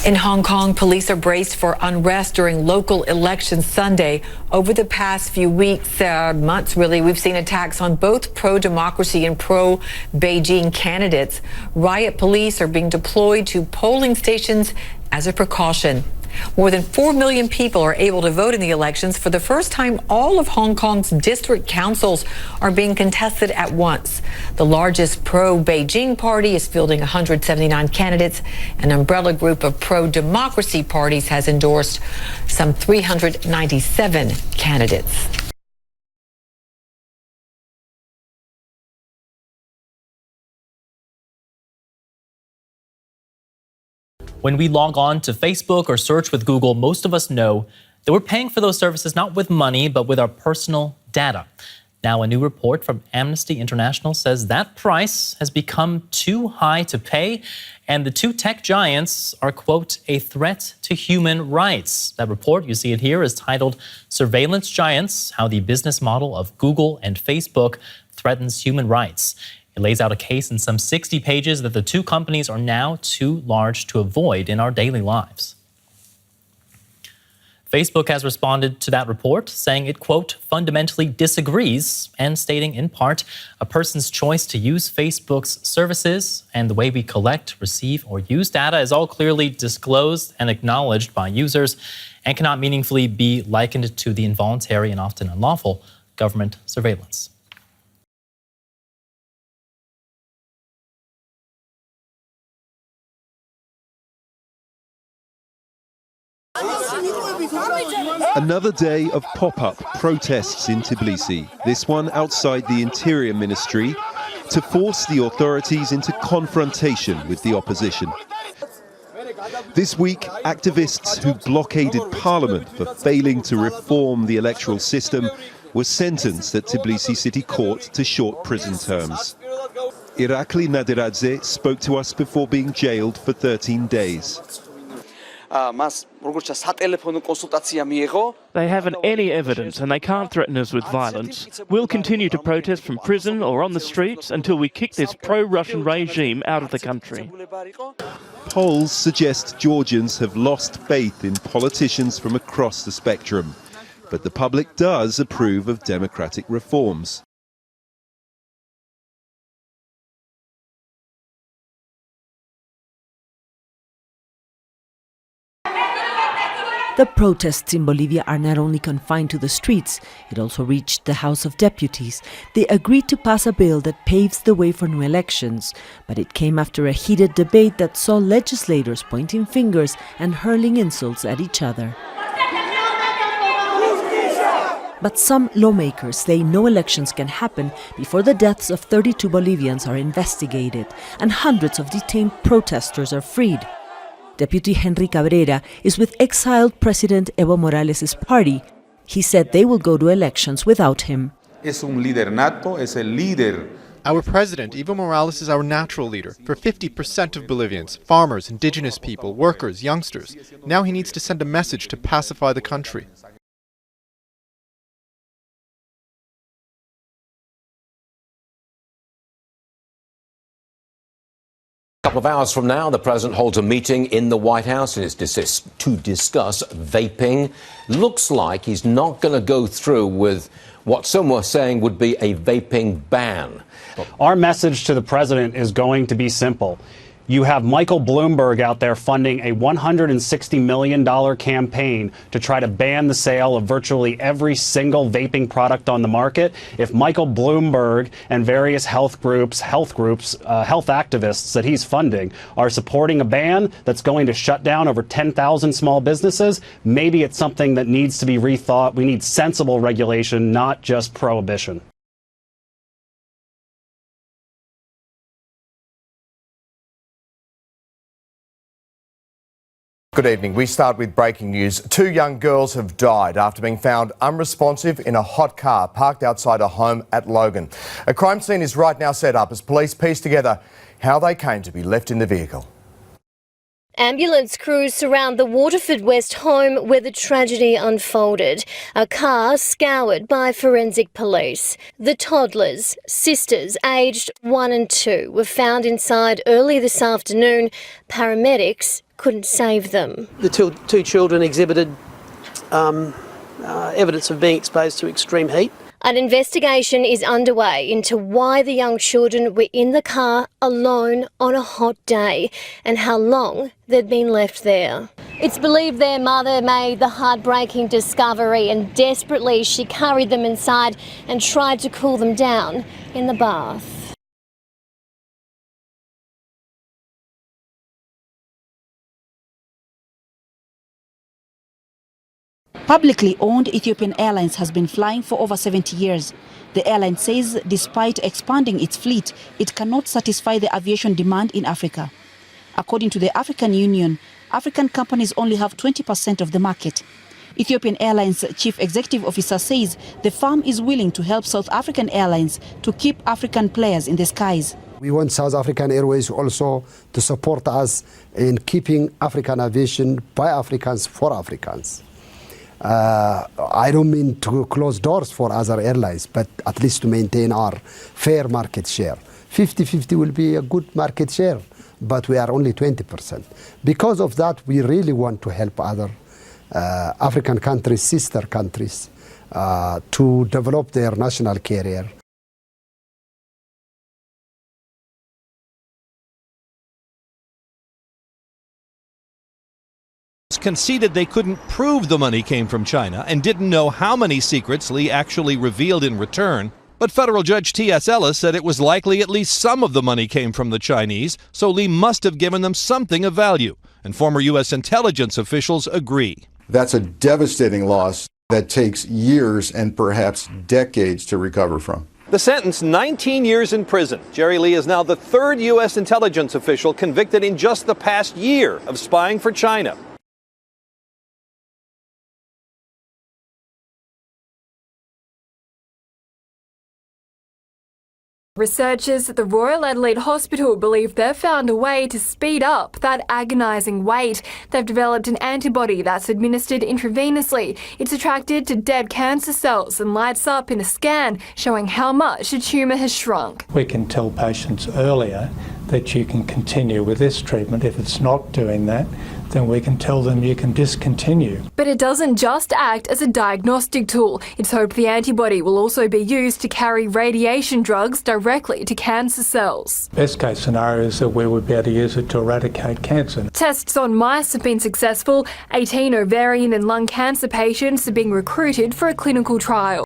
In Hong Kong, police are braced for unrest during local elections Sunday. Over the past few weeks, months really, we've seen attacks on both pro-democracy and pro-Beijing candidates. Riot police are being deployed to polling stations as a precaution. More than 4 million people are able to vote in the elections. For the first time, all of Hong Kong's district councils are being contested at once. The largest pro-Beijing party is fielding 179 candidates. An umbrella group of pro-democracy parties has endorsed some 397 candidates. When we log on to Facebook or search with Google, most of us know that we're paying for those services not with money, but with our personal data. Now, a new report from Amnesty International says that price has become too high to pay, and the two tech giants are, quote, a threat to human rights. That report, you see it here, is titled Surveillance Giants: How the Business Model of Google and Facebook Threatens Human Rights. It lays out a case in some 60 pages that the two companies are now too large to avoid in our daily lives. Facebook has responded to that report, saying it, quote, fundamentally disagrees, and stating in part, a person's choice to use Facebook's services and the way we collect, receive, or use data is all clearly disclosed and acknowledged by users and cannot meaningfully be likened to the involuntary and often unlawful government surveillance. Another day of pop-up protests in Tbilisi, this one outside the Interior Ministry, to force the authorities into confrontation with the opposition. This week, activists who blockaded Parliament for failing to reform the electoral system were sentenced at Tbilisi City Court to short prison terms. Irakli Nadiradze spoke to us before being jailed for 13 days. They haven't any evidence and they can't threaten us with violence. We'll continue to protest from prison or on the streets until we kick this pro-Russian regime out of the country. Polls suggest Georgians have lost faith in politicians from across the spectrum, but the public does approve of democratic reforms. The protests in Bolivia are not only confined to the streets, it also reached the House of Deputies. They agreed to pass a bill that paves the way for new elections, but it came after a heated debate that saw legislators pointing fingers and hurling insults at each other. But some lawmakers say no elections can happen before the deaths of 32 Bolivians are investigated and hundreds of detained protesters are freed. Deputy Henry Cabrera is with exiled President Evo Morales' party. He said they will go to elections without him. Our president, Evo Morales, is our natural leader for 50% of Bolivians, farmers, indigenous people, workers, youngsters. Now he needs to send a message to pacify the country. A couple of hours from now, the president holds a meeting in the White House and is to discuss vaping. Looks like he's not going to go through with what some were saying would be a vaping ban. Our message to the president is going to be simple. You have Michael Bloomberg out there funding a $160 million campaign to try to ban the sale of virtually every single vaping product on the market. If Michael Bloomberg and various health activists that he's funding are supporting a ban that's going to shut down over 10,000 small businesses, maybe it's something that needs to be rethought. We need sensible regulation, not just prohibition. Good evening. We start with breaking news. 2 young girls have died after being found unresponsive in a hot car parked outside a home at Logan. A crime scene is right now set up as police piece together how they came to be left in the vehicle. Ambulance crews surround the Waterford West home where the tragedy unfolded. A car scoured by forensic police. The toddlers, sisters aged 1 and 2, were found inside early this afternoon. Paramedics couldn't save them. The two children exhibited evidence of being exposed to extreme heat. An investigation is underway into why the young children were in the car alone on a hot day and how long they'd been left there. It's believed their mother made the heartbreaking discovery and desperately she carried them inside and tried to cool them down in the bath. Publicly owned Ethiopian Airlines has been flying for over 70 years. The airline says despite expanding its fleet, it cannot satisfy the aviation demand in Africa. According to the African Union, African companies only have 20% of the market. Ethiopian Airlines Chief Executive Officer says the firm is willing to help South African Airlines to keep African players in the skies. We want South African Airways also to support us in keeping African aviation by Africans for Africans. I don't mean to close doors for other airlines, but at least to maintain our fair market share. 50-50 will be a good market share, but we are only 20%. Because of that, we really want to help other African countries, sister countries, to develop their national carrier. Conceded they couldn't prove the money came from China and didn't know how many secrets Lee actually revealed in return. But federal judge T.S. Ellis said it was likely at least some of the money came from the Chinese, so Lee must have given them something of value. And former U.S. intelligence officials agree. That's a devastating loss that takes years and perhaps decades to recover from. The sentence, 19 years in prison. Jerry Lee is now the third U.S. intelligence official convicted in just the past year of spying for China. Researchers at the Royal Adelaide Hospital believe they've found a way to speed up that agonising wait. They've developed an antibody that's administered intravenously. It's attracted to dead cancer cells and lights up in a scan, showing how much a tumour has shrunk. We can tell patients earlier that you can continue with this treatment. If it's not doing that, then we can tell them you can discontinue. But it doesn't just act as a diagnostic tool. It's hoped the antibody will also be used to carry radiation drugs directly to cancer cells. Best case scenario is that we would be able to use it to eradicate cancer. Tests on mice have been successful. 18 ovarian and lung cancer patients are being recruited for a clinical trial.